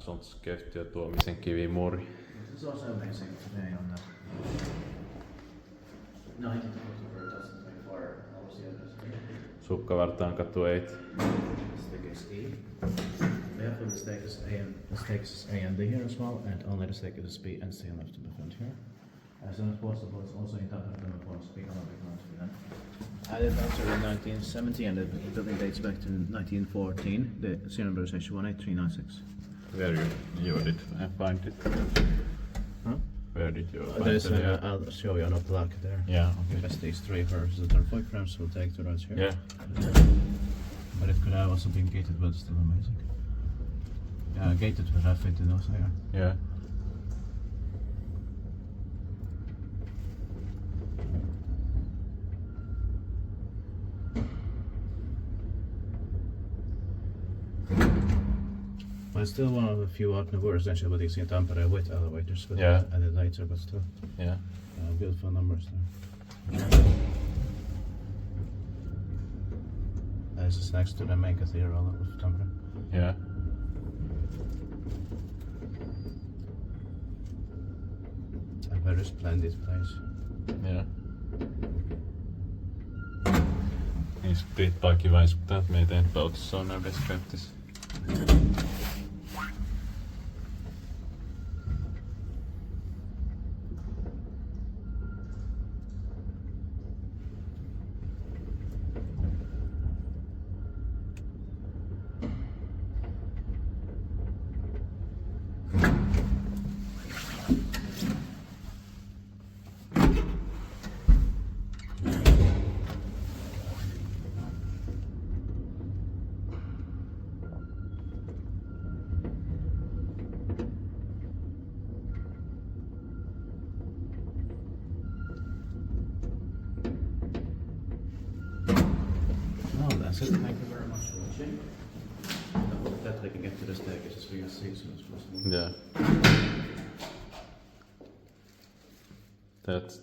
Sontskefti ja tuomisen kivimuuri. This is also amazing today on the 19th of October 2024. All of the others. Sukkavartaankatu 8. Stake is E. Therefore the stake is A and D here as well, and only the stake is B and C left to be found here. As soon as possible, it's also in Tampere for speak on Finland. Added after in 1970 and the building dates back to 1914. The serial number is H18396. Where you did find it? Huh? Where did you find There's it? I'll show you on a plaque there. Yeah, okay. Best these three first. The foot frames will take the right here. Yeah. But it could have also been gated, but still amazing. Yeah, gated would have fitted also here. Yeah. But it's still one of the few outdoor residential buildings in Tampere with elevators, but Yeah. added later, but still. Yeah. Beautiful numbers there. This is next to the main cathedral of Tampere. Yeah. It's a very splendid place. Yeah. Niin streetparkin väiskuttaa, että me ei tehnyt autossa on näin veskäyttis. That's it. Thank you very much for watching. I hope that we can get to the staircase as we can see as soon as possible. Yeah. That's